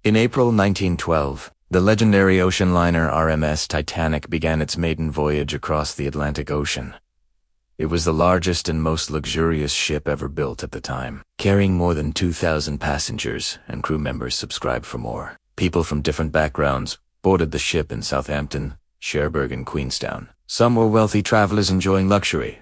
In April 1912, the legendary ocean liner RMS Titanic began its maiden voyage across the Atlantic Ocean. It was the largest and most luxurious ship ever built at the time, carrying more than 2,000 passengers, and crew members subscribed for more. People from different backgrounds boarded the ship in Southampton, Cherbourg, and Queenstown. Some were wealthy travelers enjoying luxury,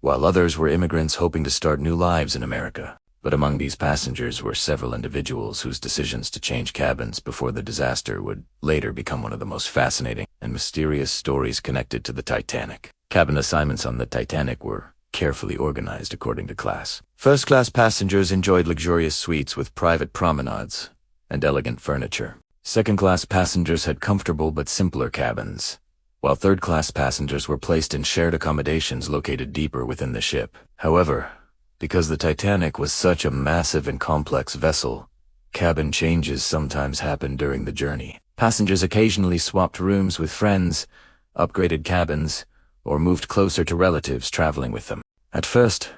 while others were immigrants hoping to start new lives in America. But among these passengers were several individuals whose decisions to change cabins before the disaster would later become one of the most fascinating and mysterious stories connected to the Titanic. Cabin assignments on the Titanic were carefully organized according to class. First-class passengers enjoyed luxurious suites with private promenades and elegant furniture. Second-class passengers had comfortable but simpler cabins, while third-class passengers were placed in shared accommodations located deeper within the ship. However, because the Titanic was such a massive and complex vessel, cabin changes sometimes happened during the journey. Passengers occasionally swapped rooms with friends, upgraded cabins, or moved closer to relatives traveling with them. At first,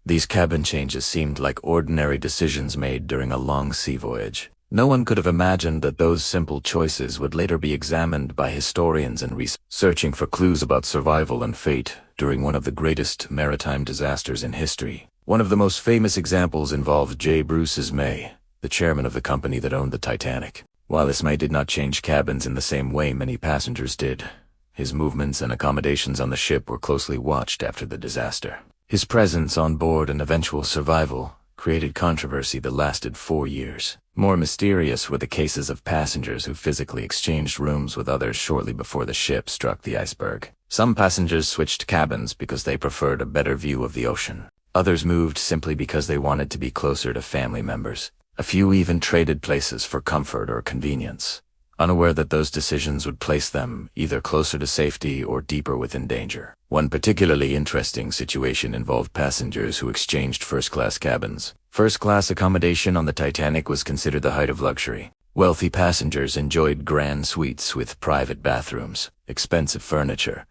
these cabin changes seemed like ordinary decisions made during a long sea voyage. No one could have imagined that those simple choices would later be examined by historians and searching for clues about survival and fate during one of the greatest maritime disasters in history. One of the most famous examples involved J. Bruce's May, the chairman of the company that owned the Titanic. While this May did not change cabins in the same way many passengers did, his movements and accommodations on the ship were closely watched after the disaster. His presence on board and eventual survival created controversy that lasted 4 years. More mysterious were the cases of passengers who physically exchanged rooms with others shortly before the ship struck the iceberg. Some passengers switched cabins because they preferred a better view of the ocean. Others moved simply because they wanted to be closer to family members. A few even traded places for comfort or convenience, unaware that those decisions would place them either closer to safety or deeper within danger. One particularly interesting situation involved passengers who exchanged first-class cabins. First-class accommodation on the Titanic was considered the height of luxury. Wealthy passengers enjoyed grand suites with private bathrooms, expensive furniture,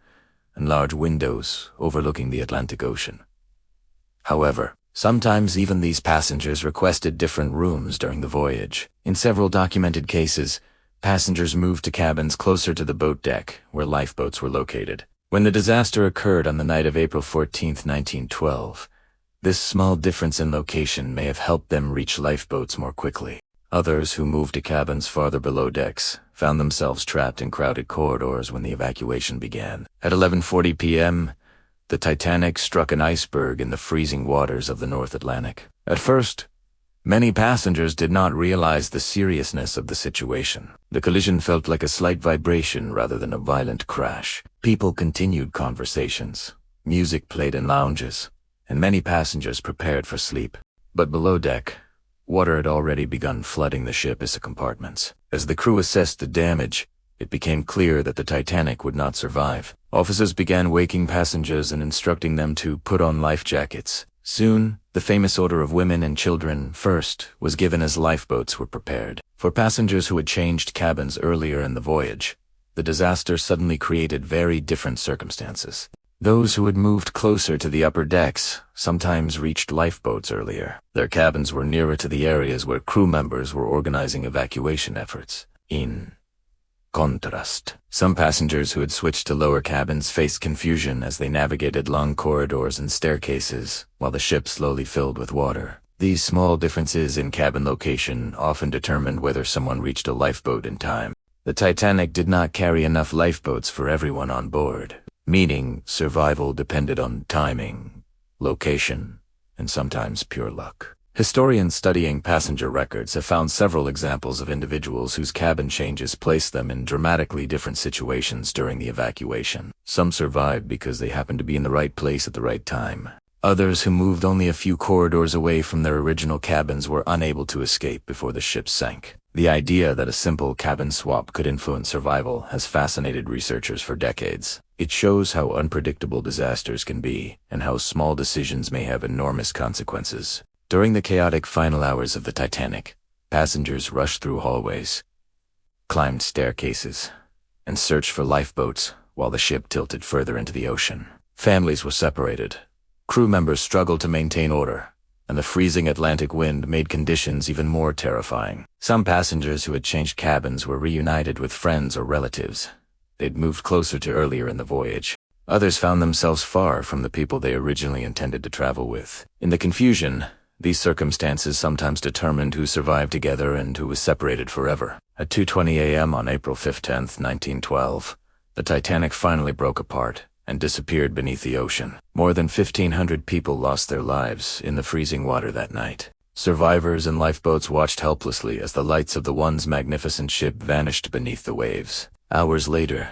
and large windows overlooking the Atlantic Ocean. However, sometimes even these passengers requested different rooms during the voyage. In several documented cases, passengers moved to cabins closer to the boat deck, where lifeboats were located. When the disaster occurred on the night of April 14, 1912, this small difference in location may have helped them reach lifeboats more quickly. Others who moved to cabins farther below decks found themselves trapped in crowded corridors when the evacuation began. At 11:40 p.m., the Titanic struck an iceberg in the freezing waters of the North Atlantic. At first, many passengers did not realize the seriousness of the situation. The collision felt like a slight vibration rather than a violent crash. People continued conversations, music played in lounges, and many passengers prepared for sleep. But below deck, water had already begun flooding the ship's compartments. As the crew assessed the damage, it became clear that the Titanic would not survive. Officers began waking passengers and instructing them to put on life jackets. Soon, the famous order of women and children first was given as lifeboats were prepared. For passengers who had changed cabins earlier in the voyage, the disaster suddenly created very different circumstances. Those who had moved closer to the upper decks sometimes reached lifeboats earlier. Their cabins were nearer to the areas where crew members were organizing evacuation efforts. In contrast, some passengers who had switched to lower cabins faced confusion as they navigated long corridors and staircases while the ship slowly filled with water. These small differences in cabin location often determined whether someone reached a lifeboat in time. The Titanic did not carry enough lifeboats for everyone on board, meaning survival depended on timing, location, and sometimes pure luck. Historians studying passenger records have found several examples of individuals whose cabin changes placed them in dramatically different situations during the evacuation. Some survived because they happened to be in the right place at the right time. Others who moved only a few corridors away from their original cabins were unable to escape before the ship sank. The idea that a simple cabin swap could influence survival has fascinated researchers for decades. It shows how unpredictable disasters can be and how small decisions may have enormous consequences. During the chaotic final hours of the Titanic, passengers rushed through hallways, climbed staircases, and searched for lifeboats while the ship tilted further into the ocean. Families were separated. Crew members struggled to maintain order, and the freezing Atlantic wind made conditions even more terrifying. Some passengers who had changed cabins were reunited with friends or relatives they'd moved closer to earlier in the voyage. Others found themselves far from the people they originally intended to travel with. In the confusion, these circumstances sometimes determined who survived together and who was separated forever. At 2:20 a.m. on April 15, 1912, the Titanic finally broke apart and disappeared beneath the ocean. More than 1,500 people lost their lives in the freezing water that night. Survivors and lifeboats watched helplessly as the lights of the once magnificent ship vanished beneath the waves. Hours later,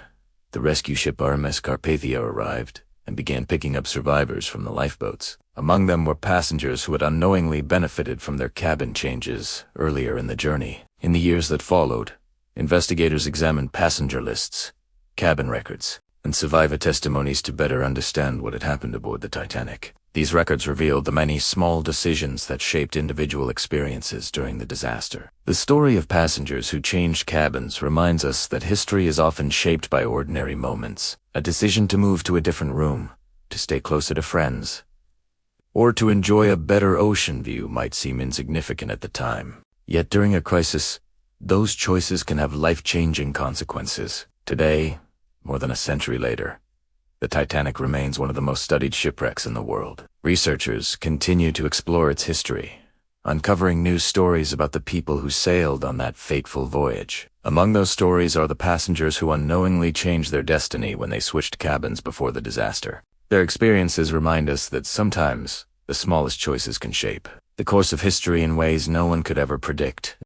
the rescue ship RMS Carpathia arrived and began picking up survivors from the lifeboats. Among them were passengers who had unknowingly benefited from their cabin changes earlier in the journey. In the years that followed, investigators examined passenger lists, cabin records, and survivor testimonies to better understand what had happened aboard the Titanic. These records revealed the many small decisions that shaped individual experiences during the disaster. The story of passengers who changed cabins reminds us that history is often shaped by ordinary moments. A decision to move to a different room, to stay closer to friends, or to enjoy a better ocean view might seem insignificant at the time. Yet during a crisis, those choices can have life-changing consequences. Today, more than a century later, the Titanic remains one of the most studied shipwrecks in the world. Researchers continue to explore its history, uncovering new stories about the people who sailed on that fateful voyage. Among those stories are the passengers who unknowingly changed their destiny when they switched cabins before the disaster. Their experiences remind us that sometimes the smallest choices can shape the course of history in ways no one could ever predict.